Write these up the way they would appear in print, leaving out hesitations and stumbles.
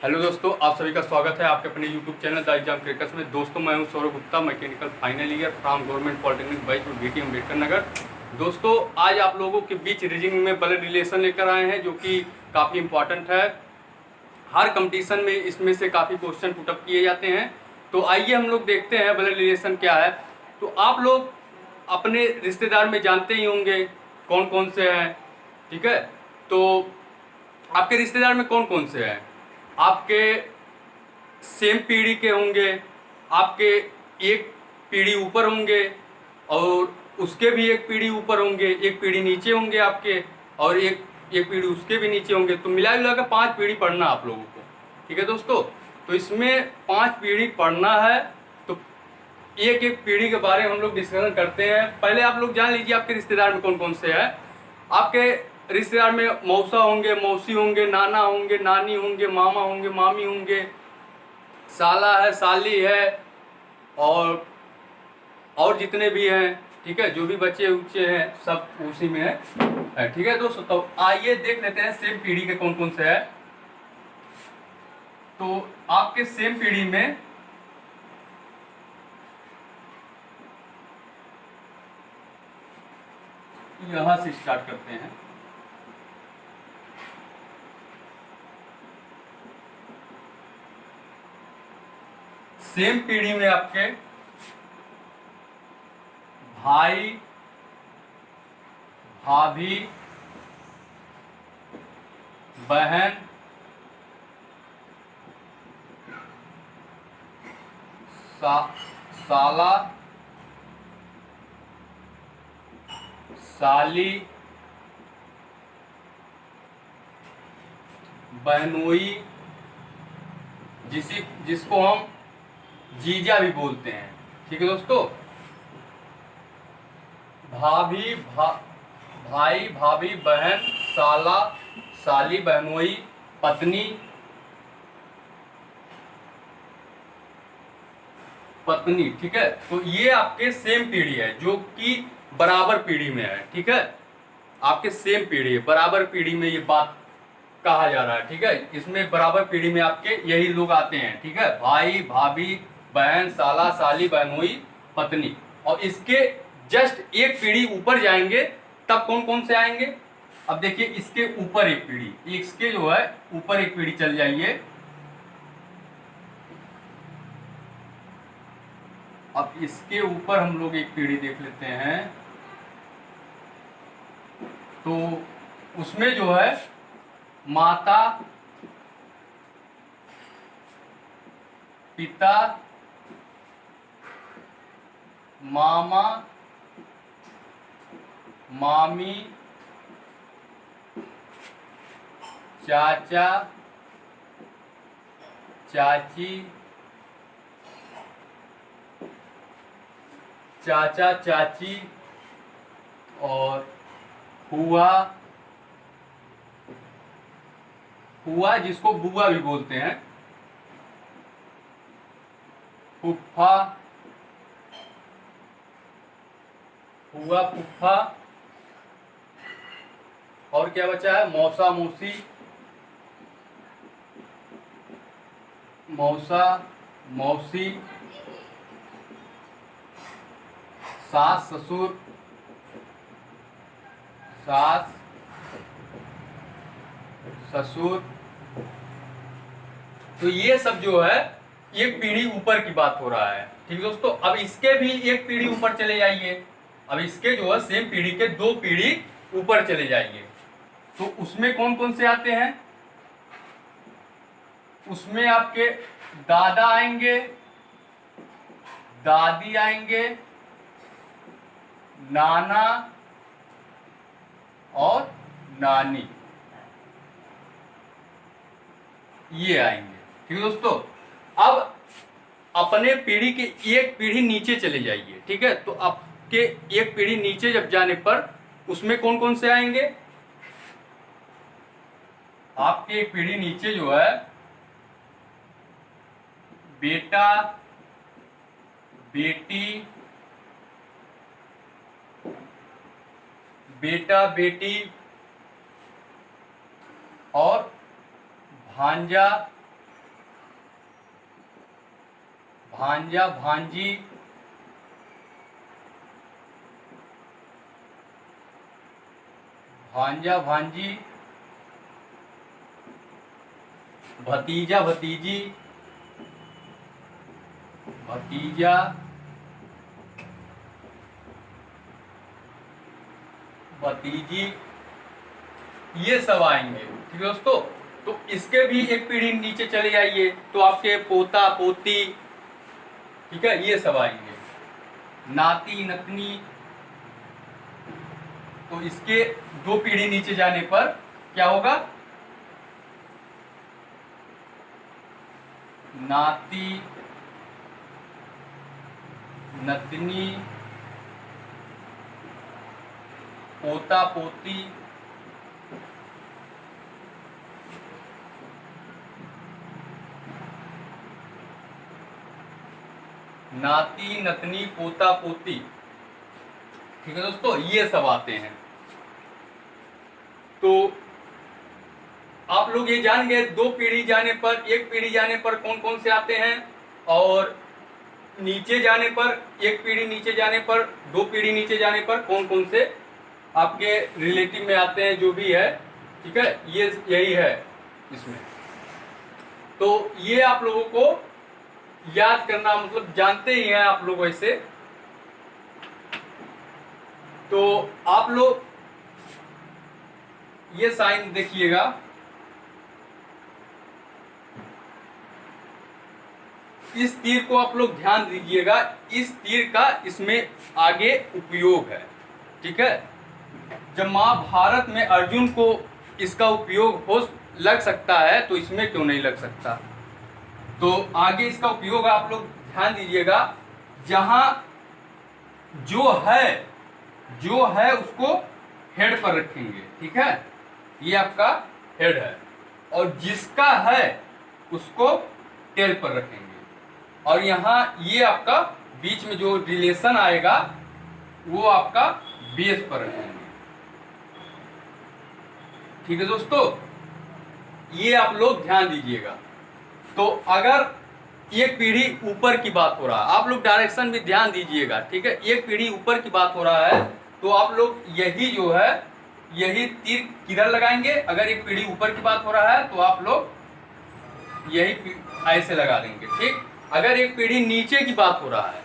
Hello दोस्तों, आप सभी का स्वागत है आपके अपने YouTube channel the exam cricket में। दोस्तों, मैं हूं Saurabh Gupta, mechanical final year from government polytechnic batch BT Ambedkar Nagar. दोस्तों, आज आप लोगों के बीच रीजनिंग में ब्लड रिलेशन लेकर आए हैं, जो कि काफ़ी इंपॉर्टेंट है। हर कंपटीशन में इसमें से काफ़ी क्वेश्चन पुटअप किए जाते हैं। तो आइए हम लोग देखते हैं ब्लड रिलेशन क्या है। तो आप लोग अपने रिश्तेदार में जानते ही होंगे कौन कौन से हैं, ठीक है। तो आपके रिश्तेदार में कौन कौन से हैं? आपके सेम पीढ़ी के होंगे, आपके एक पीढ़ी ऊपर होंगे, और उसके भी एक पीढ़ी ऊपर होंगे, एक पीढ़ी नीचे होंगे आपके, और एक एक पीढ़ी उसके भी नीचे होंगे। तो मिला जुला कर 5 पीढ़ी पढ़ना आप लोगों को, ठीक है दोस्तों। तो इसमें 5 पीढ़ी पढ़ना है। तो एक एक पीढ़ी के बारे में हम लोग डिस्कशन करते हैं। पहले आप लोग जान लीजिए आपके रिश्तेदार में कौन कौन से हैं। आपके रिश्तेदार में मौसा होंगे, मौसी होंगे, नाना होंगे, नानी होंगे, मामा होंगे, मामी होंगे, साला है, साली है, और जितने भी हैं, ठीक है, जो भी बच्चे उच्चे हैं सब उसी में है, ठीक है दोस्तों। तो आइए देख लेते हैं सेम पीढ़ी के कौन कौन से है। तो आपके सेम पीढ़ी में यहां से स्टार्ट करते हैं। सेम पीढ़ी में आपके भाई, भाभी, बहन, साला, साली, बहनोई, जिसको हम जीजा भी बोलते हैं, ठीक है दोस्तों। भाभी, भाई, भाभी, बहन, साला, साली, बहनोई, पत्नी, ठीक है। तो ये आपके सेम पीढ़ी है, जो कि बराबर पीढ़ी में है, ठीक है। आपके सेम पीढ़ी है, बराबर पीढ़ी में ये बात कहा जा रहा है, ठीक है। इसमें बराबर पीढ़ी में आपके यही लोग आते हैं, ठीक है। भाई, भाभी, बहन, साला, साली, बहनोई, पत्नी। और इसके जस्ट एक पीढ़ी ऊपर जाएंगे तब कौन कौन से आएंगे। अब देखिए, इसके ऊपर एक पीढ़ी, इसके जो है ऊपर एक पीढ़ी चल जाइए। अब इसके ऊपर हम लोग एक पीढ़ी देख लेते हैं। तो उसमें जो है माता, पिता, मामा, मामी, चाचा, चाची, चाचा, चाची, और हुआ, जिसको बुआ भी बोलते हैं, फुफ्फा, हुआ, फुफ्फा, और क्या बचा है, मौसा, मौसी, मौसा, मौसी, सास, ससुर, सास, ससुर। तो ये सब जो है एक पीढ़ी ऊपर की बात हो रहा है, ठीक दोस्तों। अब इसके भी एक पीढ़ी ऊपर चले जाइए। अब इसके जो है सेम पीढ़ी के 2 पीढ़ी ऊपर चले जाइए। तो उसमें कौन कौन से आते हैं? उसमें आपके दादा आएंगे, दादी आएंगे, नाना और नानी, ये आएंगे, ठीक है दोस्तों। अब अपने पीढ़ी के एक पीढ़ी नीचे चले जाइए, ठीक है। तो आपके एक पीढ़ी नीचे जब जाने पर उसमें कौन कौन से आएंगे? आपके एक पीढ़ी नीचे जो है बेटा, बेटी, बेटा, बेटी और भांजा, भांजा भांजी, भांजा भांजी, भतीजा भतीजी, भतीजा भतीजी, ये सब आएंगे। ठीक है दोस्तों, तो इसके भी एक पीढ़ी नीचे चले जाइए तो आपके पोता पोती, ठीक है, ये सब आएंगे। नाती नतनी, तो इसके 2 पीढ़ी नीचे जाने पर क्या होगा? नाती नतनी, पोता पोती, नाती नतनी, पोता पोती। ठीक है दोस्तों, ये सब आते हैं। तो आप लोग ये जान गए 2 पीढ़ी जाने पर, 1 पीढ़ी जाने पर कौन कौन से आते हैं, और नीचे जाने पर, 1 पीढ़ी नीचे जाने पर, 2 पीढ़ी नीचे जाने पर कौन कौन से आपके रिलेटिव में आते हैं, जो भी है। ठीक है, ये यही है इसमें। तो ये आप लोगों को याद करना, मतलब जानते ही हैं आप लोग वैसे। तो आप लोग ये साइन देखिएगा, इस तीर को आप लोग ध्यान दीजिएगा, इस तीर का इसमें आगे उपयोग है। ठीक है, जब महाभारत में अर्जुन को इसका उपयोग हो लग सकता है तो इसमें क्यों नहीं लग सकता? तो आगे इसका उपयोग आप लोग ध्यान दीजिएगा, जहां जो है उसको हेड पर रखेंगे। ठीक है, ये आपका हेड है, और जिसका है उसको टेल पर रखेंगे, और यहाँ ये आपका बीच में जो रिलेशन आएगा वो आपका बेस पर रखेंगे। ठीक है दोस्तों, ये आप लोग ध्यान दीजिएगा। तो अगर 1 पीढ़ी ऊपर की बात हो रहा है, आप लोग डायरेक्शन भी ध्यान दीजिएगा। ठीक है, 1 पीढ़ी ऊपर की बात हो रहा है तो आप लोग यही जो है, यही तीर किधर लगाएंगे? अगर 1 पीढ़ी ऊपर की बात हो रहा है तो आप लोग यही ऐसे लगा देंगे। ठीक, अगर 1 पीढ़ी नीचे की बात हो रहा है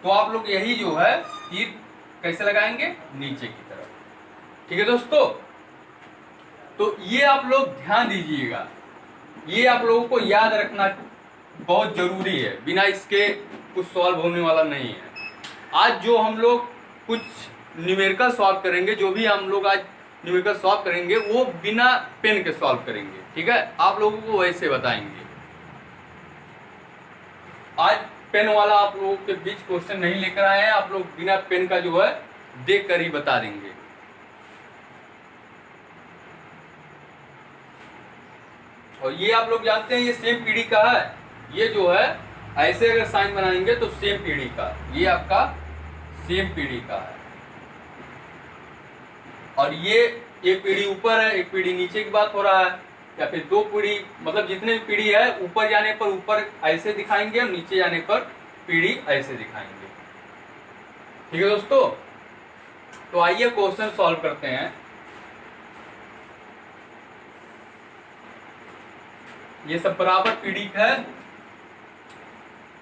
तो आप लोग यही जो है तीर कैसे लगाएंगे? नीचे की तरफ। ठीक है दोस्तों, तो ये आप लोग ध्यान दीजिएगा, ये आप लोगों को याद रखना बहुत जरूरी है, बिना इसके कुछ सॉल्व होने वाला नहीं है। आज जो हम लोग कुछ न्यूमेरिकल सॉल्व करेंगे, जो भी हम लोग आज न्यूमेरिकल सॉल्व करेंगे वो बिना पेन के सॉल्व करेंगे। ठीक है, आप लोगों को वैसे बताएंगे। आज पेन वाला आप लोगों के बीच क्वेश्चन नहीं लेकर आए हैं, आप लोग बिना पेन का जो है देख कर ही बता देंगे। और ये आप लोग जानते हैं ये सेम पीढ़ी का है, ये जो है ऐसे अगर साइन बनाएंगे तो सेम पीढ़ी का, ये आपका सेम पीढ़ी का है। और ये 1 पीढ़ी ऊपर है, 1 पीढ़ी नीचे की बात हो रहा है, या फिर 2 पीढ़ी, मतलब जितने भी पीढ़ी है ऊपर जाने पर ऊपर ऐसे दिखाएंगे और नीचे जाने पर पीढ़ी ऐसे दिखाएंगे। ठीक है दोस्तों, तो आइए क्वेश्चन सॉल्व करते हैं। ये सब बराबर पीढ़ी है,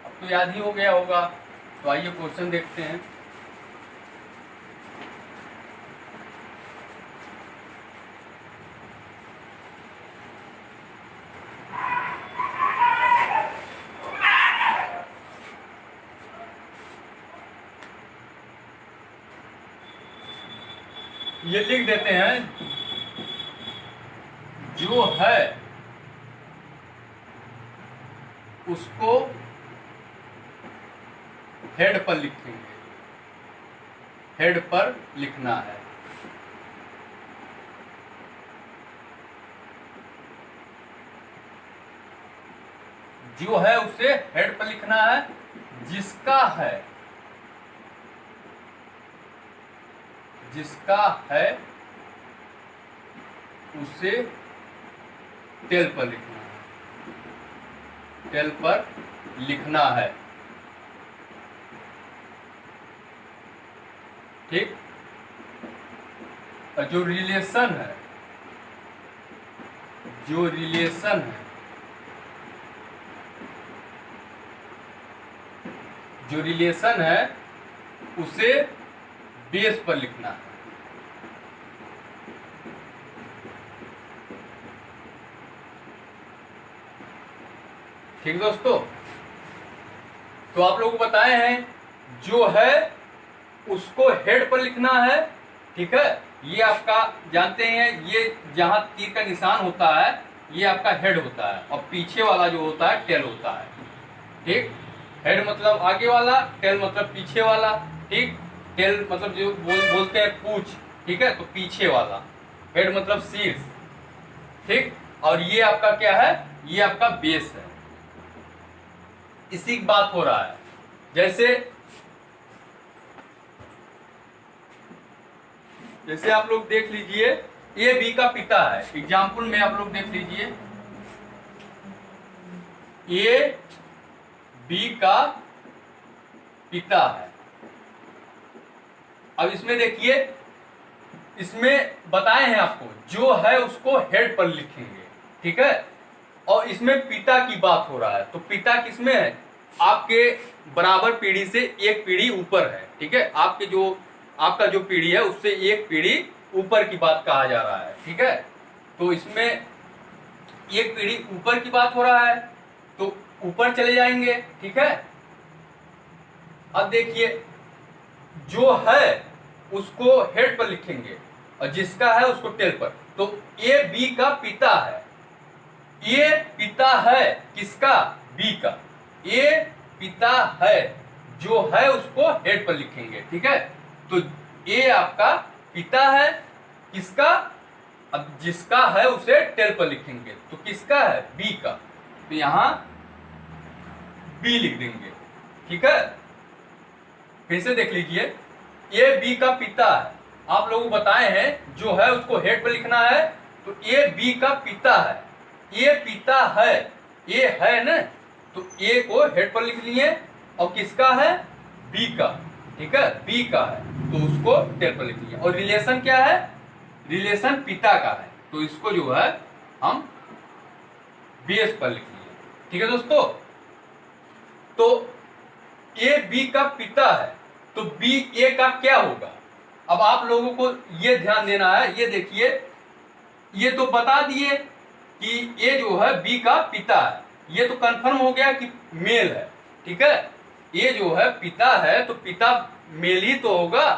अब तो याद ही हो गया होगा। तो आइए क्वेश्चन देखते हैं। ये लिख देते हैं, जो है उसको हेड पर लिखेंगे, हेड पर लिखना है। जो है उसे हेड पर लिखना है, जिसका है उसे टेल पर लिखना है, टेल पर लिखना है। ठीक। और जो रिलेशन है, जो रिलेशन है, जो रिलेशन है उसे बेस पर लिखना है। ठीक दोस्तों, तो आप लोगों को बताए हैं जो है उसको हेड पर लिखना है। ठीक है, ये आपका जानते हैं, ये जहां तीर का निशान होता है ये आपका हेड होता है और पीछे वाला जो होता है टेल होता है। ठीक, हेड मतलब आगे वाला, टेल मतलब पीछे वाला। ठीक, टेल मतलब जो बोलते हैं पूंछ। ठीक है, तो पीछे वाला, हेड मतलब शीर्ष। ठीक, और ये आपका क्या है, ये आपका बेस है। इसी की बात हो रहा है। जैसे आप लोग देख लीजिए, ए बी का पिता है। एग्जाम्पल में आप लोग देख लीजिए, ए बी का पिता है। अब इसमें देखिए, इसमें बताए हैं आपको जो है उसको हेड पर लिखेंगे। ठीक है, और इसमें पिता की बात हो रहा है, तो पिता किसमें है, आपके बराबर पीढ़ी से एक पीढ़ी ऊपर है। ठीक है, आपका जो पीढ़ी है उससे एक पीढ़ी ऊपर की बात कहा जा रहा है। ठीक है, तो इसमें एक पीढ़ी ऊपर की बात हो रहा है, तो ऊपर चले जाएंगे। ठीक है, अब देखिए, जो है उसको हेड पर लिखेंगे और जिसका है उसको टेल पर। तो ए बी का पिता है, ये पिता है किसका, बी का। ये पिता है, जो है उसको हेड पर लिखेंगे। ठीक है, तो ये आपका पिता है किसका, अब जिसका है उसे टेल पर लिखेंगे। तो किसका है, बी का, तो यहां बी लिख देंगे। ठीक है, फिर से देख लीजिए, ये बी का पिता है, आप लोगों को बताए हैं जो है उसको हेड पर लिखना है। तो ये बी का पिता है, ये पिता है, ये है ना, तो ए को हेड पर लिख लिए। और किसका है, बी का। ठीक है, बी का है तो उसको टेल पर लिख लिए। और रिलेशन क्या है, रिलेशन पिता का है, तो इसको जो है हम बेस पर लिख लिए। ठीक है दोस्तों, तो ए बी का पिता है तो बी ए का क्या होगा। अब आप लोगों को ये ध्यान देना है, ये देखिए, ये तो बता दिए कि ये जो है बी का पिता है, ये तो कंफर्म हो गया कि मेल है। ठीक है, ये जो है पिता है तो पिता मेल ही तो होगा,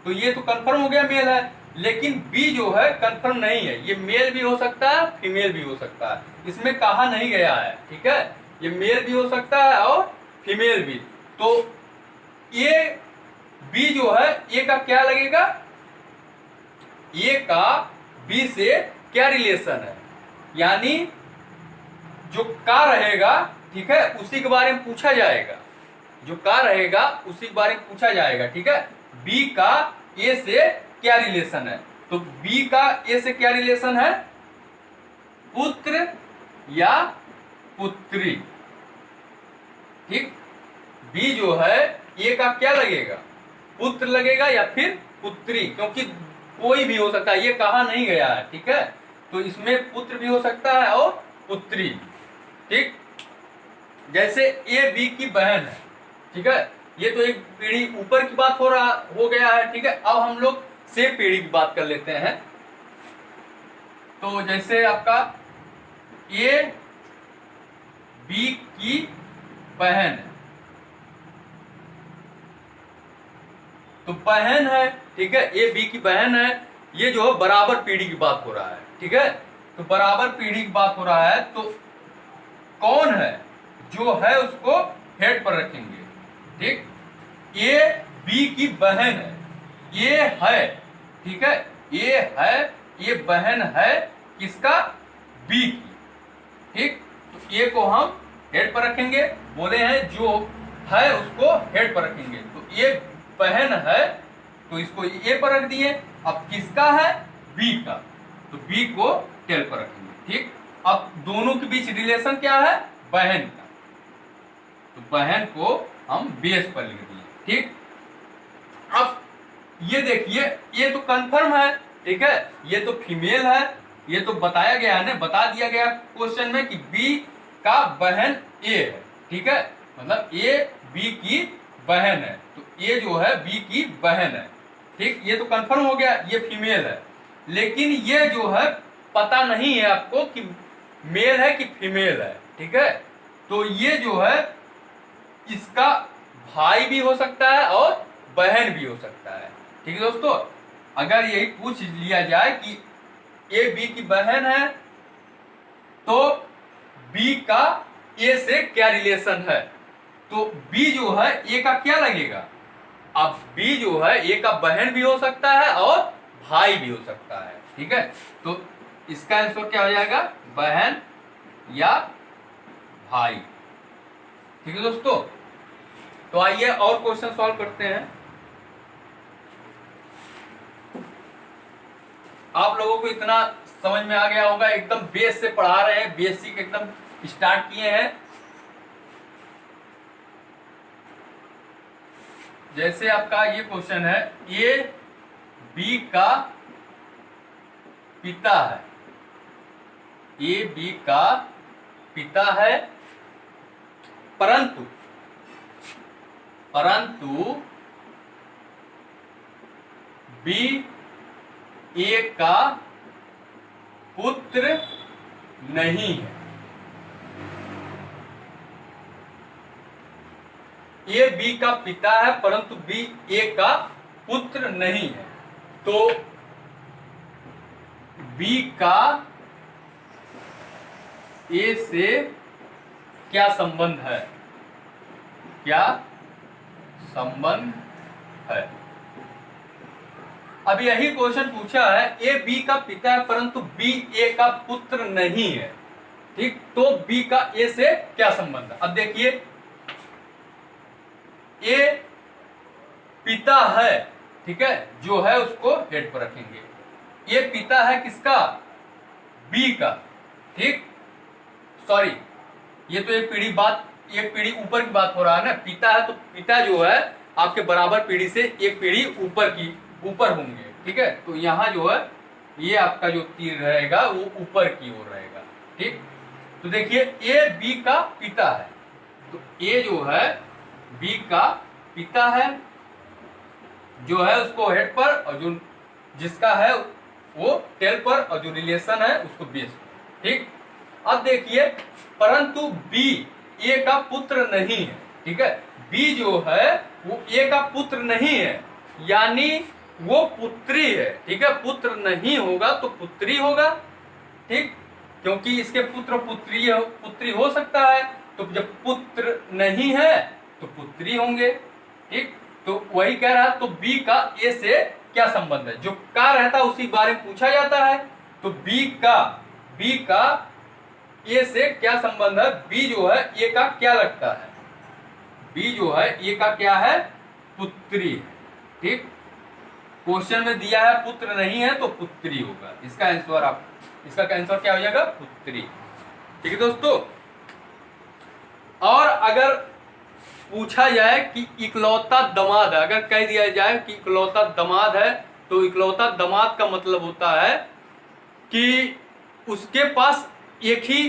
तो ये तो कंफर्म हो गया मेल है। लेकिन बी जो है कंफर्म नहीं है, ये मेल भी हो सकता है फीमेल भी हो सकता है, इसमें कहा नहीं गया है। ठीक है, ये मेल भी हो सकता है और फीमेल भी। तो ये बी जो है ए का क्या लगेगा, ए का बी से क्या रिलेशन है, यानी जो का रहेगा, ठीक है, उसी के बारे में पूछा जाएगा। जो का रहेगा उसी के बारे में पूछा जाएगा। ठीक है, बी का ए से क्या रिलेशन है, तो बी का ए से क्या रिलेशन है, पुत्र या पुत्री। ठीक, बी जो है ए का क्या लगेगा, पुत्र लगेगा या फिर पुत्री, क्योंकि कोई भी हो सकता है, ये कहा नहीं गया है। ठीक है, तो इसमें पुत्र भी हो सकता है और पुत्री। ठीक, जैसे ए बी की बहन है। ठीक है, ये तो एक पीढ़ी ऊपर की बात हो गया है। ठीक है, अब हम लोग से पीढ़ी की बात कर लेते हैं। तो जैसे आपका ए बी की बहन है, तो बहन है। ठीक है, ए बी की बहन है, ये जो है बराबर पीढ़ी की बात हो रहा है। ठीक है, तो बराबर पीढ़ी की बात हो रहा है, तो कौन है जो है उसको हेड पर रखेंगे। ठीक, ए बी की बहन है, ये है। ठीक है, ये है, ये बहन है किसका, बी की। ठीक, तो ए को हम हेड पर रखेंगे, बोले हैं जो है उसको हेड पर रखेंगे। तो ये बहन है तो इसको ए पर रख दिए। अब किसका है, बी का, तो बी को टेल पर रखेंगे। ठीक, अब दोनों के बीच रिलेशन क्या है, बहन का, तो बहन को हम बेस पर लिख दिए। ठीक, अब ये देखिए ये तो कंफर्म है, ठीक है, ये तो फीमेल है, ये तो बताया गया है ना, बता दिया गया क्वेश्चन में कि बी का बहन ए है, ठीक है, मतलब ए बी की बहन है, तो ये जो है बी की बहन है, ठीक, ये तो कंफर्म हो गया, ये फीमेल है। लेकिन ये जो है पता नहीं है आपको कि मेल है कि फीमेल है, ठीक है, तो ये जो है इसका भाई भी हो सकता है और बहन भी हो सकता है, ठीक है दोस्तों। अगर यही पूछ लिया जाए कि ए बी की बहन है तो बी का ए से क्या रिलेशन है, तो बी जो है ए का क्या लगेगा, अब बी जो है ए का बहन भी हो सकता है और भाई भी हो सकता है, ठीक है, तो इसका आंसर क्या हो जाएगा, बहन या भाई, ठीक है दोस्तों। तो आइए और क्वेश्चन सॉल्व करते हैं। आप लोगों को इतना समझ में आ गया होगा, एकदम बेस से पढ़ा रहे हैं, बेसिक एकदम स्टार्ट किए हैं। जैसे आपका ये क्वेश्चन है, ए बी का पिता है, ए बी का पिता है, परंतु बी ए का पुत्र नहीं है, ए बी का पिता है परंतु बी ए का पुत्र नहीं है, तो बी का ए से क्या संबंध है, क्या संबंध है। अब यही क्वेश्चन पूछा है, ए बी का पिता है परंतु बी ए का पुत्र नहीं है, ठीक, तो बी का ए से क्या संबंध है। अब देखिए ए पिता है, ठीक है, जो है उसको हेड पर रखेंगे, ये पिता है किसका, बी का, ठीक, सॉरी ये तो एक पीढ़ी ऊपर की बात हो रहा है ना, पिता है तो पिता जो है आपके बराबर पीढ़ी से एक पीढ़ी ऊपर होंगे, ठीक है, तो यहाँ जो है ये आपका जो तीर रहेगा वो ऊपर की ओर रहेगा, ठीक। तो देखिए ए बी का पिता है, तो ए जो है बी का पिता है, जो है उसको हेड पर, और जो जिसका है वो टेल पर, और जो रिलेशन है उसको बेस पर, ठीक। अब देखिए परंतु बी ए का पुत्र नहीं है, ठीक है, बी जो है वो ए का पुत्र नहीं है, यानी वो पुत्री है, ठीक है, पुत्र नहीं होगा तो पुत्री होगा, ठीक, क्योंकि इसके पुत्र पुत्री हो सकता है, तो जब पुत्र नहीं है तो पुत्री होंगे, ठीक, तो वही कह रहा है, तो बी का ए से क्या संबंध है, जो का रहता है उसी बारे में पूछा जाता है, तो बी का ए से क्या संबंध है, बी जो है ए का क्या लगता है, बी जो है ए का क्या है, पुत्री, ठीक, क्वेश्चन में दिया है पुत्र नहीं है तो पुत्री होगा, इसका आंसर क्या हो जाएगा, पुत्री, ठीक है दोस्तों। और अगर पूछा जाए कि इकलौता दामाद है, अगर कह दिया जाए कि इकलौता दामाद है, तो इकलौता दामाद का मतलब होता है कि उसके पास एक ही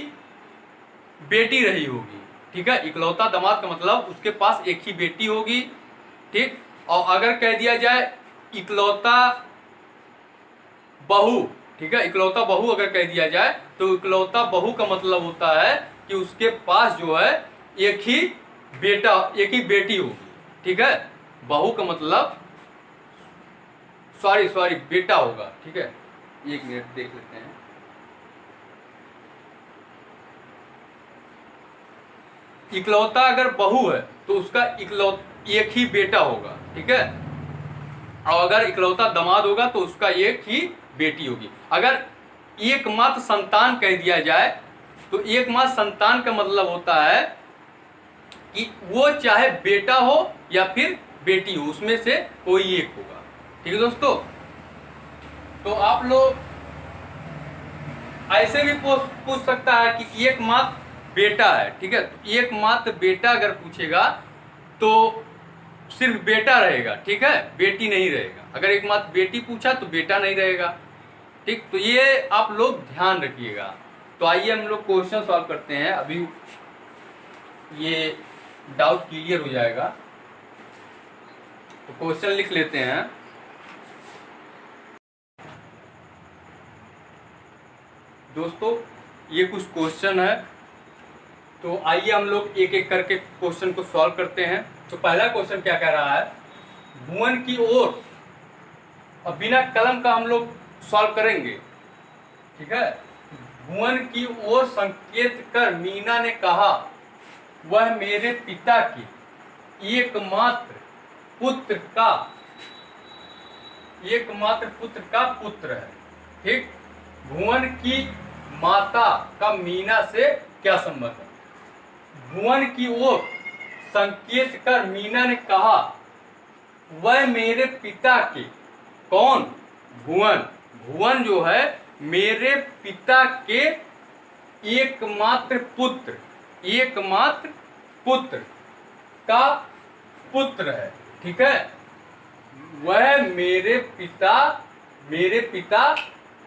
बेटी रही होगी, ठीक है, इकलौता दामाद का मतलब उसके पास एक ही बेटी होगी, ठीक। और अगर कह दिया जाए इकलौता बहू, ठीक है, इकलौता बहू अगर कह दिया जाए तो इकलौता बहू का मतलब होता है कि उसके पास जो है एक ही बेटी होगी, ठीक है, बहू का मतलब सॉरी बेटा होगा, ठीक है, एक मिनट देख लेते हैं। इकलौता अगर बहू है तो उसका एक ही बेटा होगा, ठीक है, और अगर इकलौता दामाद होगा तो उसका एक ही बेटी होगी। अगर एकमात्र संतान कह दिया जाए तो एकमात्र संतान का मतलब होता है कि वो चाहे बेटा हो या फिर बेटी हो, उसमें से कोई एक होगा, ठीक है दोस्तों। तो आप लोग ऐसे भी पूछ सकता है कि एकमात्र बेटा है, ठीक है, तो एकमात्र बेटा अगर पूछेगा तो सिर्फ बेटा रहेगा, ठीक है, बेटी नहीं रहेगा। अगर एक मात्र बेटी पूछा तो बेटा नहीं रहेगा, ठीक। तो ये आप लोग ध्यान रखिएगा। तो आइए हम लोग क्वेश्चन सॉल्व करते हैं। अभी ये डाउट क्लियर हो जाएगा। तो क्वेश्चन लिख लेते हैं। दोस्तों ये कुछ क्वेश्चन है, तो आइए हम लोग एक एक करके क्वेश्चन को सॉल्व करते हैं। तो पहला क्वेश्चन क्या कह रहा है, भुवन की ओर, और बिना कलम का हम लोग सॉल्व करेंगे, ठीक है। भुवन की ओर संकेत कर मीना ने कहा, वह मेरे पिता की एकमात्र पुत्र का पुत्र है, ठीक। भुवन की माता का मीना से क्या संबंध है। भुवन की ओर संकेत कर मीना ने कहा, वह मेरे पिता के, कौन, भुवन, भुवन जो है मेरे पिता के एकमात्र पुत्र का पुत्र है, ठीक है। वह मेरे पिता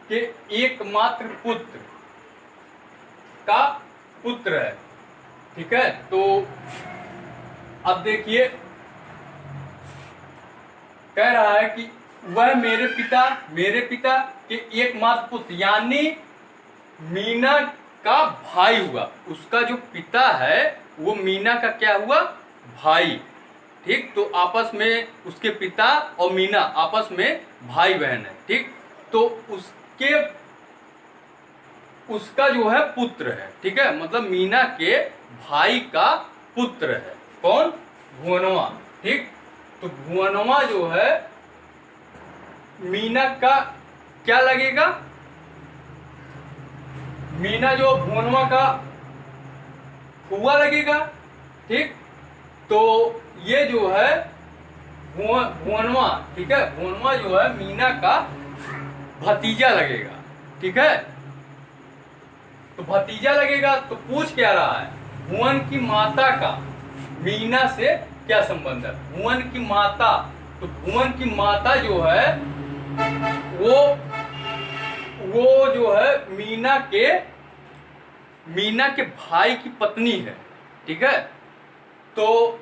के एकमात्र पुत्र का पुत्र है, ठीक है। तो अब देखिए कह रहा है कि वह मेरे पिता के एकमात्र पुत्र, यानी मीना का भाई हुआ। उसका जो पिता है वो मीना का क्या हुआ, भाई, ठीक। तो आपस में उसके पिता और मीना आपस में भाई बहन है, ठीक। तो उसका जो है पुत्र है, ठीक है, मतलब मीना के भाई का पुत्र है, कौन, भुवनवा, ठीक। तो भुवनवा जो है मीना का क्या लगेगा, मीना जो भुवनवा का फुआ लगेगा, ठीक। तो ये जो है भुवनवा, ठीक है, भुवनवा जो है मीना का भतीजा लगेगा, ठीक है। तो भतीजा लगेगा। तो पूछ क्या रहा है, भुवन की माता का मीना से क्या संबंध है। भुवन की माता, तो भुवन की माता जो है वो जो है मीना के भाई की पत्नी है, ठीक है। तो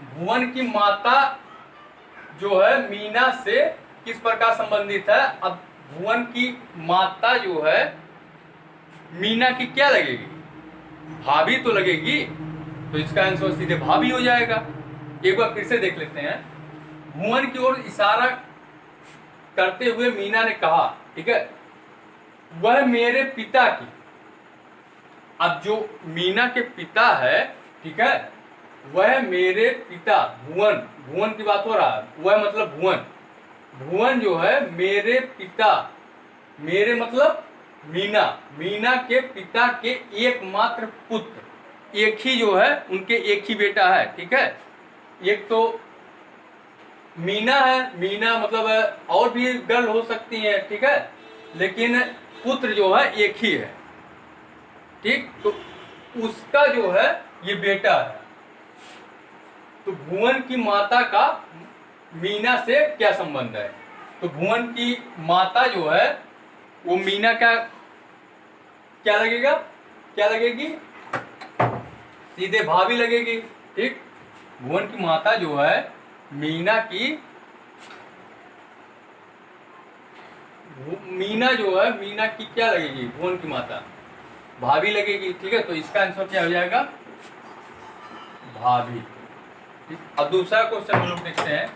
भुवन की माता जो है मीना से किस प्रकार संबंधित है। अब भुवन की माता जो है मीना की क्या लगेगी, भाभी तो लगेगी। तो इसका आंसर सीधे भाभी हो जाएगा। एक बार फिर से देख लेते हैं। भुवन की ओर इशारा करते हुए मीना ने कहा, ठीक है, वह मेरे पिता की। अब जो मीना के पिता है, ठीक है, वह मेरे पिता, भुवन की बात हो रहा है, वह मतलब भुवन जो है मेरे पिता, मेरे मतलब मीना के पिता के एकमात्र पुत्र, एक ही जो है उनके एक ही बेटा है, ठीक है। एक तो मीना है, मीना मतलब और भी गर्ल हो सकती है, ठीक है, लेकिन पुत्र जो है एक ही है, ठीक। तो उसका जो है ये बेटा है। तो भुवन की माता का मीना से क्या संबंध है। तो भुवन की माता जो है वो मीना का क्या लगेगा, क्या लगेगी, सीधे भाभी लगेगी, ठीक। भुवन की माता जो है मीना की क्या लगेगी, भुवन की माता भाभी लगेगी, ठीक है। तो इसका आंसर क्या हो जाएगा, भाभी, ठीक। अब दूसरा क्वेश्चन हम लोग देखते हैं।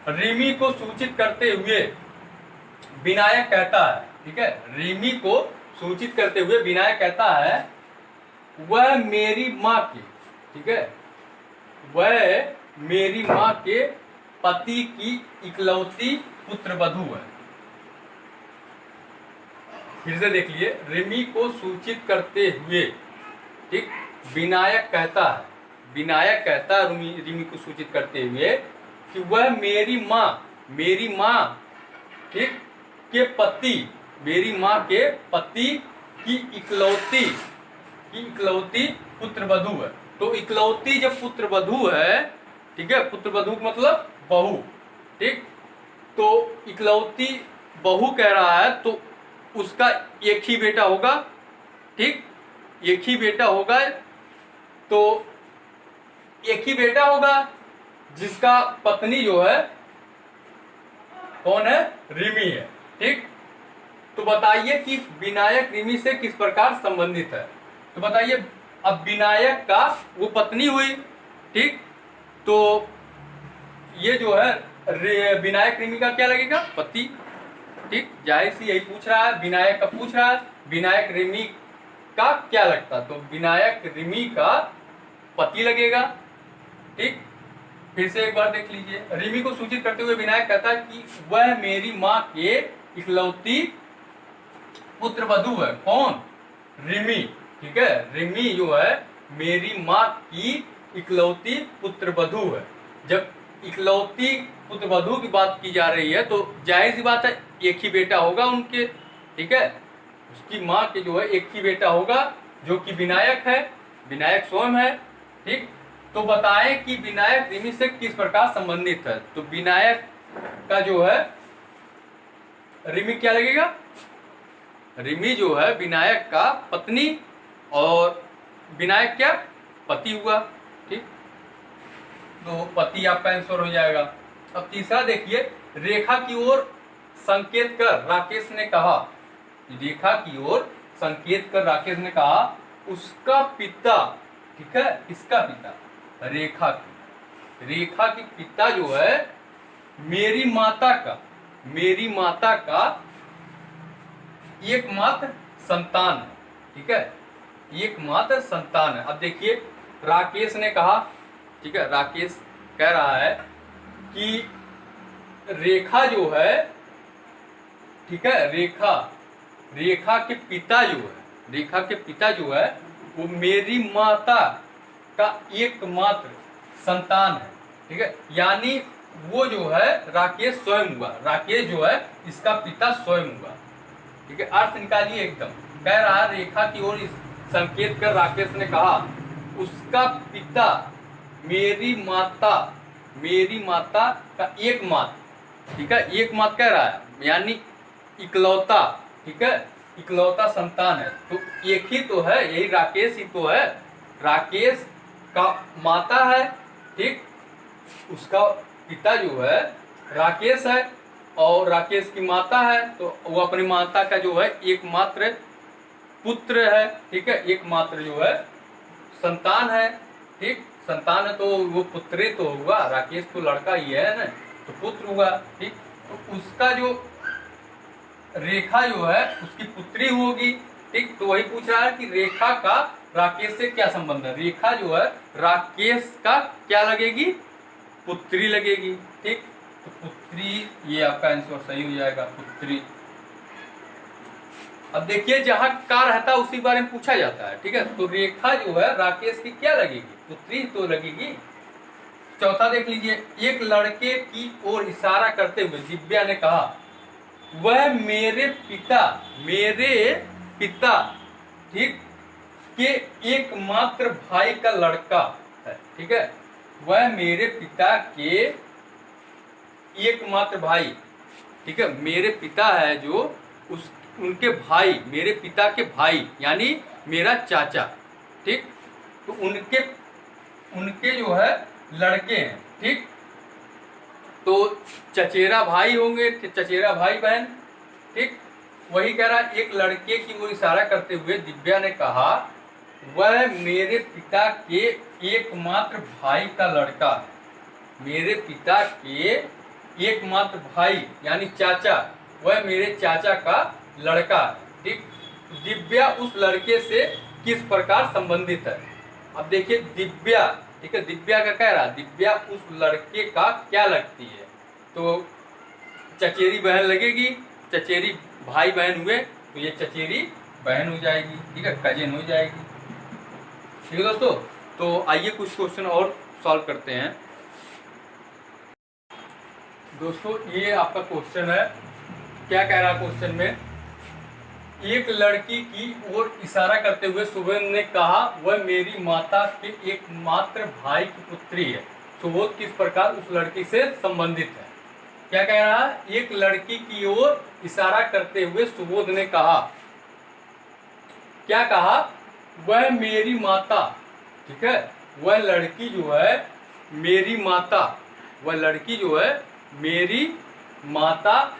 रिमी को सूचित करते हुए विनायक कहता है, ठीक है, रिमी को सूचित करते हुए विनायक कहता है, वह मेरी माँ की, ठीक है, वह मेरी माँ के पति की इकलौती पुत्र वधू है। फिर से देख लिए, रिमी को सूचित करते हुए, ठीक, विनायक कहता है रिमी को सूचित करते हुए कि वह मेरी माँ, ठीक, के पति, मेरी माँ के पति की इकलौती पुत्र वधू है। तो इकलौती जब पुत्र वधू है ठीक है, पुत्रवधू मतलब बहू, ठीक। तो इकलौती बहू कह रहा है तो उसका एक ही बेटा होगा, ठीक, एक ही बेटा होगा। तो एक ही बेटा होगा जिसका पत्नी जो है कौन है, रिमी है, ठीक। तो बताइए कि विनायक रिमी से किस प्रकार संबंधित है। तो बताइए, अब विनायक का वो पत्नी हुई, ठीक। तो ये जो है विनायक रिमी का क्या लगेगा, पति, ठीक। जाहिर सी यही पूछ रहा है, विनायक का पूछ रहा है, विनायक रिमी का क्या लगता, तो विनायक रिमी का पति लगेगा, ठीक। फिर से एक बार देख लीजिए, रिमी को सूचित करते हुए विनायक कहता है कि वह मेरी माँ के इकलौती पुत्रवधू है। कौन, रिमी, ठीक है। रिमी जो है मेरी माँ की इकलौती पुत्रवधू है। जब इकलौती पुत्रवधू की बात की जा रही है तो जाहिर सी बात है एक ही बेटा होगा उनके, ठीक है। उसकी माँ के जो है एक ही बेटा होगा जो कि विनायक है, विनायक स्वयं है, ठीक। तो बताएं कि विनायक रिमी से किस प्रकार संबंधित है। तो विनायक का जो है रिमी क्या लगेगा, रिमी जो है विनायक का पत्नी और विनायक क्या, पति हुआ, ठीक। तो पति आपका आंसर हो जाएगा। अब तीसरा देखिए, रेखा की ओर संकेत कर राकेश ने कहा, रेखा की ओर संकेत कर राकेश ने कहा उसका पिता, ठीक है, किसका पिता, रेखा की, रेखा की पिता जो है मेरी माता का एकमात्र संतान है, ठीक है, एकमात्र संतान है। अब देखिए राकेश ने कहा, ठीक है, राकेश कह रहा है कि रेखा जो है, ठीक है, रेखा के पिता जो है, रेखा के पिता जो है वो मेरी माता का एकमात्र संतान है, ठीक है। यानी वो जो है राकेश स्वयं हुआ, राकेश जो है इसका पिता स्वयं हुआ, ठीक है। अर्थ निकालिए एकदम, कह रहा है रेखा की ओर संकेत कर राकेश ने कहा उसका पिता मेरी माता का एकमात्र, ठीक है, एकमात्र कह रहा है यानी इकलौता, ठीक है, इकलौता संतान है। तो एक ही तो है, यही राकेश ही तो है, राकेश का माता है, ठीक, उसका पिता जो है राकेश है और राकेश की माता है, तो वो अपनी माता का जो है एकमात्र पुत्र है, ठीक है, एकमात्र जो है संतान है, ठीक, संतान है तो वो पुत्र तो हुआ, राकेश तो लड़का ही है ना, तो पुत्र हुआ, ठीक। तो उसका जो रेखा जो है उसकी पुत्री होगी, ठीक। तो वही पूछ रहा है कि रेखा का राकेश से क्या संबंध है, रेखा जो है राकेश का क्या लगेगी, पुत्री लगेगी, ठीक। तो पुत्री, ये आपका आंसर सही हो जाएगा, पुत्री। अब देखिए जहां का रहता है उसी बारे में पूछा जाता है, ठीक है। तो रेखा जो है राकेश की क्या लगेगी, पुत्री तो लगेगी। चौथा देख लीजिए, एक लड़के की ओर इशारा करते हुए दिव्या ने कहा वह मेरे पिता, ठीक, के एकमात्र भाई का लड़का है, ठीक है। वह मेरे पिता के एकमात्र भाई, ठीक है, मेरे पिता है जो उनके भाई, मेरे पिता के भाई यानी मेरा चाचा, ठीक। तो उनके जो है लड़के हैं, ठीक। तो चचेरा भाई होंगे, चचेरा भाई बहन, ठीक। वही कह रहा एक लड़के की ओर इशारा करते हुए दिव्या ने कहा वह मेरे पिता के एकमात्र भाई का लड़का है, मेरे पिता के एकमात्र भाई यानी चाचा, वह मेरे चाचा का लड़का है, ठीक। दिव्या उस लड़के से किस प्रकार संबंधित है। अब देखिए दिव्या, ठीक है, दिव्या का कह रहा दिव्या उस लड़के का क्या लगती है, तो चचेरी बहन लगेगी, चचेरी भाई बहन हुए तो ये चचेरी बहन हो जाएगी, ठीक है, कजिन हो जाएगी, ठीक है दोस्तों। तो आइए कुछ क्वेश्चन और सॉल्व करते हैं दोस्तों। ये आपका क्वेश्चन है, क्या कह रहा है क्वेश्चन में, एक लड़की की ओर इशारा करते हुए सुबेन ने कहा वह मेरी माता के एकमात्र भाई की पुत्री है। सुबोध किस प्रकार उस लड़की से संबंधित है। क्या कह रहा है, एक लड़की की ओर इशारा करते हुए सुबोध ने कहा, क्या कहा, वह मेरी माता, ठीक है, वह लड़की जो है मेरी माता, वह लड़की जो है मेरी माता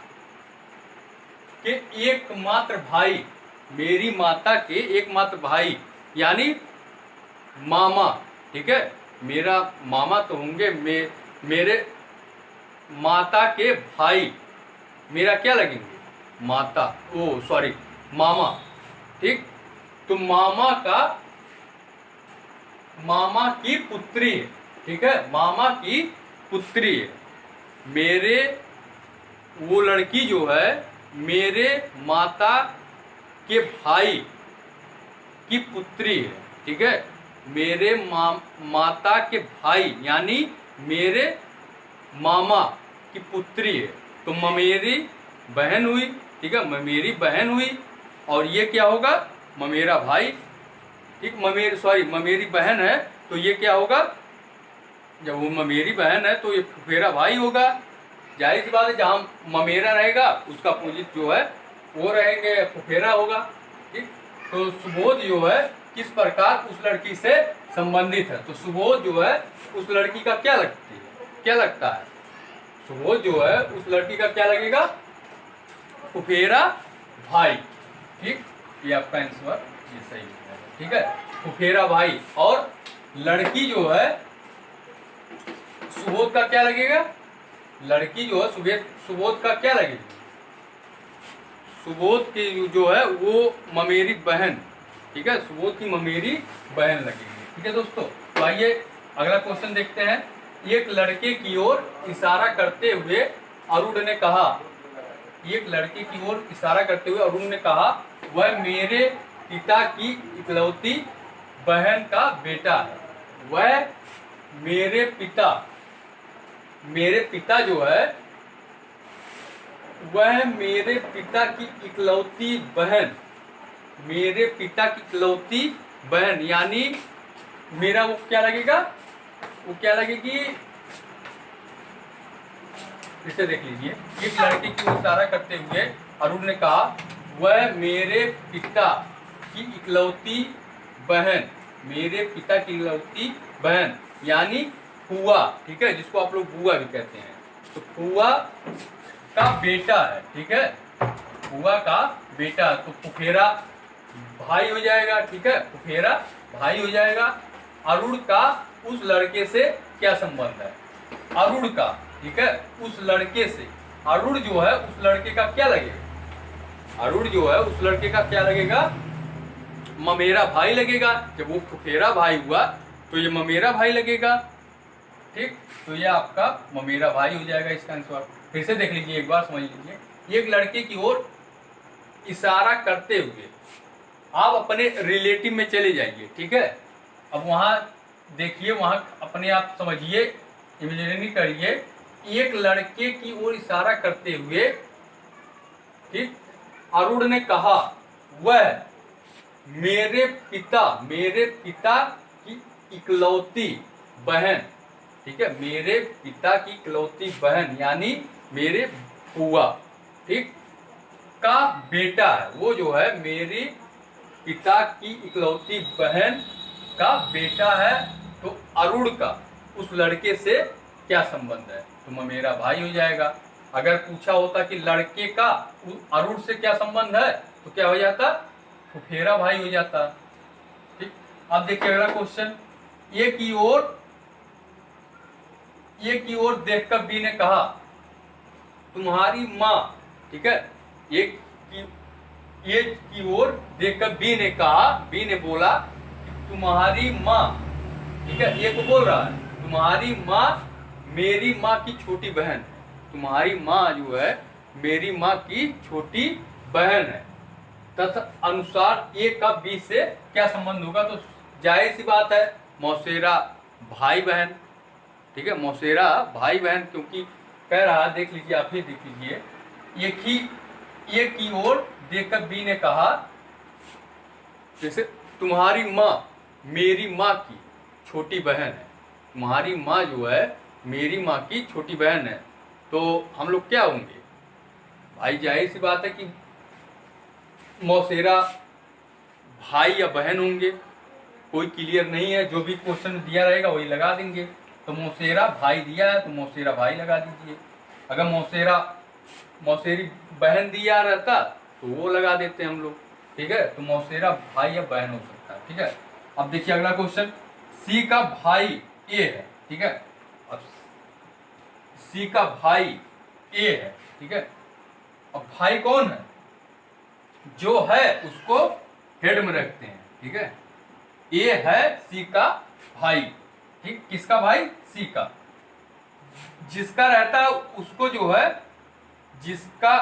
के एकमात्र भाई, मेरी माता के एकमात्र भाई यानी मामा, ठीक है, मेरा मामा तो होंगे, मेरे माता के भाई मेरा क्या लगेंगे, माता, ओ सॉरी मामा, ठीक। तो मामा की पुत्री है, ठीक है, मामा की पुत्री है, मेरे, वो लड़की जो है मेरे माता के भाई की पुत्री है, ठीक है, मेरे माता के भाई यानी मेरे मामा की पुत्री है। तो ममेरी बहन हुई, ठीक है, ममेरी बहन हुई, और ये क्या होगा, ममेरा भाई, ठीक, ममेरी बहन है, तो ये क्या होगा, जब वो ममेरी बहन है तो ये फुफेरा भाई होगा। जाहिर सी बात है, जहाँ ममेरा रहेगा उसका अपोजिट जो है वो रहेंगे, फुफेरा होगा, ठीक। तो सुबोध जो है किस प्रकार उस लड़की से संबंधित है, तो सुबोध जो है उस लड़की का क्या लगता है, सुबोध जो है उस लड़की का क्या लगेगा, फुफेरा भाई, ठीक, ये आपका आंसर ये सही है, ठीक है, फुफेरा भाई। और लड़की जो है सुबोध का क्या लगेगा, लड़की जो है सुबोध का क्या लगेगी, सुबोध की जो है वो ममेरी बहन, ठीक है, सुबोध की ममेरी बहन लगेगी, ठीक है दोस्तों। तो आइए अगला क्वेश्चन देखते हैं। एक लड़के की ओर इशारा करते हुए अरुण ने कहा, एक लड़के की ओर इशारा करते हुए अरुण ने कहा, वह मेरे पिता की इकलौती बहन का बेटा है, वह मेरे पिता जो है वह मेरे पिता की इकलौती बहन, मेरे पिता की इकलौती बहन यानी मेरा वो क्या लगेगा, वो क्या लगेगी, इसे देख लीजिए। एक लड़के की इशारा करते हुए अरुण ने कहा, वह मेरे पिता की इकलौती बहन, मेरे पिता की इकलौती बहन यानी फुआ, ठीक है, जिसको आप लोग बुआ भी कहते हैं, तो फुआ का बेटा है, ठीक है, फुआ का बेटा, तो फुफेरा भाई हो जाएगा, ठीक है, फुफेरा भाई हो जाएगा। अरुण का उस लड़के से क्या संबंध है, अरुण का, ठीक है, उस लड़के से, अरुण जो है उस लड़के का क्या लगेगा, अरुण जो है उस लड़के का क्या लगेगा, ममेरा भाई लगेगा। जब वो फुफेरा भाई हुआ तो ये ममेरा भाई लगेगा, ठीक, तो ये आपका ममेरा भाई हो जाएगा इसका आंसर। फिर से देख लीजिए, एक बार समझ लीजिए। एक लड़के की ओर इशारा करते हुए आप अपने रिलेटिव में चले जाइए, ठीक है, अब वहां देखिए, वहां अपने आप समझिए, इमेजिन करिए, एक लड़के की ओर इशारा करते हुए, ठीक, अरुण ने कहा, वह मेरे पिता की इकलौती बहन, ठीक है, मेरे पिता की इकलौती बहन यानी मेरे फुआ, ठीक, का बेटा है, वो जो है मेरे पिता की इकलौती बहन का बेटा है। तो अरुण का उस लड़के से क्या संबंध है, तो ममेरा भाई हो जाएगा। अगर पूछा होता कि लड़के का अरुण से क्या संबंध है, तो क्या हो जाता, फुफेरा भाई हो जाता, ठीक। अब देखिए अगला क्वेश्चन। एक की ओर देखकर बी ने कहा, तुम्हारी माँ, ठीक है, एक की ओर देखकर बी ने कहा, बी ने बोला, तुम्हारी माँ, ठीक है, एक को बोल रहा है, तुम्हारी माँ मेरी माँ की छोटी बहन है, तुम्हारी माँ जो है मेरी माँ की छोटी बहन है। तदनुसार ए का बी से क्या संबंध होगा, तो जाहिर सी बात है मौसेरा भाई बहन, ठीक है, मौसेरा भाई बहन, क्योंकि कह रहा, देख लीजिए, आप ही देख लीजिए, एक की ओर देखकर बी ने कहा, जैसे तुम्हारी माँ मेरी माँ की छोटी बहन है, तुम्हारी माँ जो है मेरी माँ की छोटी बहन है, तो हम लोग क्या होंगे भाई? जाहिर सी बात है कि मौसेरा भाई या बहन होंगे। कोई क्लियर नहीं है, जो भी क्वेश्चन दिया रहेगा वही लगा देंगे। तो मौसेरा भाई दिया है तो मौसेरा भाई लगा दीजिए। अगर मौसेरी बहन दिया रहता तो वो लगा देते हम लोग, ठीक है। तो मौसेरा भाई या बहन हो सकता है, ठीक है। अब देखिए अगला क्वेश्चन, सी का भाई ए है, ठीक है। अब सी का भाई ए है, ठीक है। अब भाई कौन है? जो है उसको हेड में रखते हैं, ठीक है। ए है सी का भाई, ठीक। किसका भाई? सी का। जिसका रहता है उसको जो है, जिसका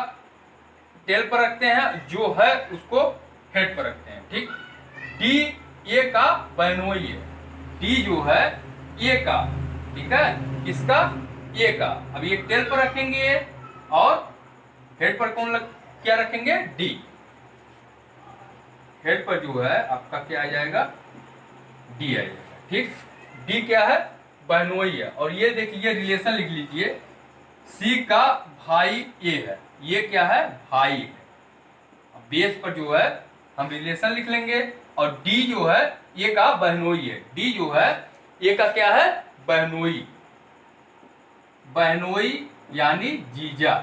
टेल पर रखते हैं, जो है उसको हेड पर रखते हैं, ठीक। डी ए का बहनोई है, डी जो है ए का, ठीक है। किसका? ए का। अब ये टेल पर रखेंगे और हेड पर क्या रखेंगे? डी। हेड पर जो है आपका क्या आ जाएगा? डी आ जाएगा, ठीक। डी क्या है? बहनोई है। और ये देखिए रिलेशन लिख लीजिए, सी का भाई ए है, ये क्या है? भाई है। अब बेस पर जो है हम रिलेशन लिख लेंगे, और डी जो है ए का बहनोई है, डी जो है ए का क्या है? बहनोई। बहनोई यानी जीजा।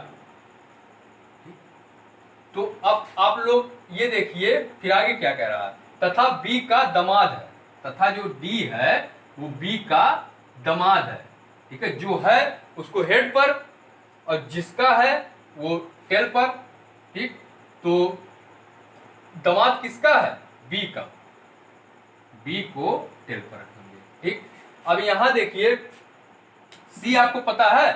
तो अब आप लोग ये देखिए फिर आगे क्या कह रहा है, तथा बी का दामाद है। तथा जो डी है वो बी का दामाद है, ठीक है। जो है उसको हेड पर और जिसका है वो टेल पर, ठीक। तो दामाद किसका है? बी का। बी को टेल पर रखेंगे, ठीक। अब यहां देखिए सी आपको पता है,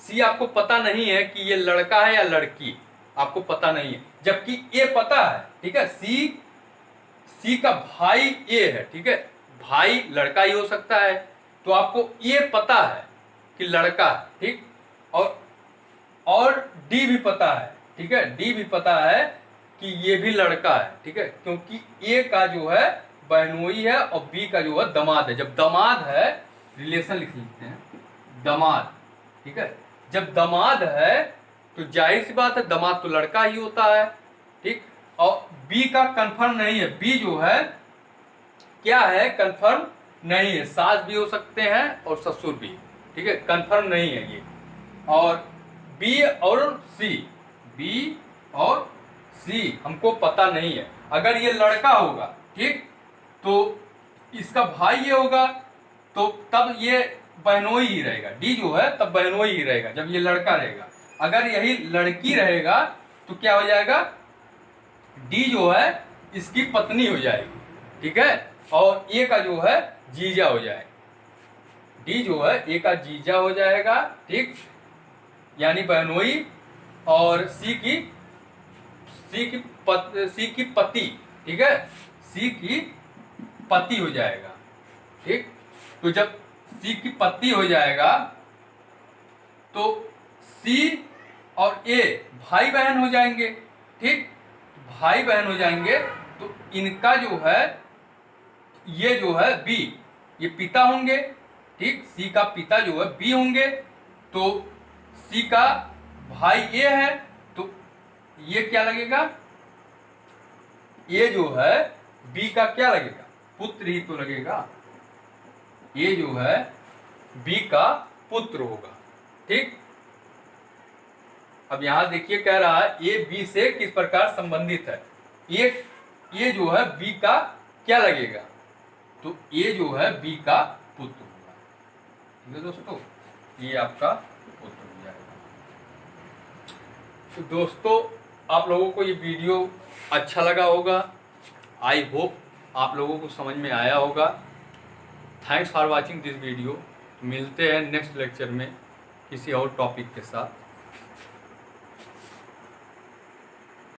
सी आपको पता नहीं है कि ये लड़का है या लड़की, आपको पता नहीं है, जबकि ए पता है, ठीक है। सी का भाई ए है, ठीक है। भाई लड़का ही हो सकता है, तो आपको ये पता है कि लड़का है, ठीक। और डी भी पता है, ठीक है। डी भी पता है कि ये भी लड़का है, ठीक है, क्योंकि ए का जो है बहनोई है और बी का जो है दामाद है। जब दामाद है, रिलेशन लिख लेते हैं, दामाद, ठीक है। जब दामाद है तो जाहिर सी बात है दामाद तो लड़का ही होता है, ठीक। और बी का कंफर्म नहीं है, बी जो है क्या है? कंफर्म नहीं है। सास भी हो सकते हैं और ससुर भी, ठीक है। कंफर्म नहीं है ये। और बी और सी, बी और सी हमको पता नहीं है। अगर ये लड़का होगा, ठीक, तो इसका भाई ये होगा, तो तब ये बहनोई ही रहेगा। डी जो है तब बहनोई ही रहेगा जब ये लड़का रहेगा। अगर यही लड़की रहेगा तो क्या हो जाएगा? डी जो है इसकी पत्नी हो जाएगी, ठीक है। और ए का जो है जीजा हो जाएगा। डी जो है ए का जीजा हो जाएगा, ठीक, यानी बहनोई। और सी की पति, ठीक है, सी की पति हो जाएगा, ठीक। तो जब सी की पति हो जाएगा तो सी और ए भाई बहन हो जाएंगे, ठीक। भाई बहन हो जाएंगे तो इनका जो है, ये जो है बी, ये पिता होंगे, ठीक। सी का पिता जो है बी होंगे। तो सी का भाई ए है तो ये क्या लगेगा? ये जो है बी का क्या लगेगा? पुत्र ही तो लगेगा। ये जो है बी का पुत्र होगा, ठीक। अब यहां देखिए कह रहा है ए बी से किस प्रकार संबंधित है। ये जो है बी का क्या लगेगा? तो ये जो है बी का पुत्र होगा, ठीक है दोस्तों। ये आपका पुत्र हो जाएगा। तो दोस्तों आप लोगों को ये वीडियो अच्छा लगा होगा, आई होप आप लोगों को समझ में आया होगा। Thanks for watching this video. मिलते हैं नेक्स्ट लेक्चर में किसी और टॉपिक के साथ।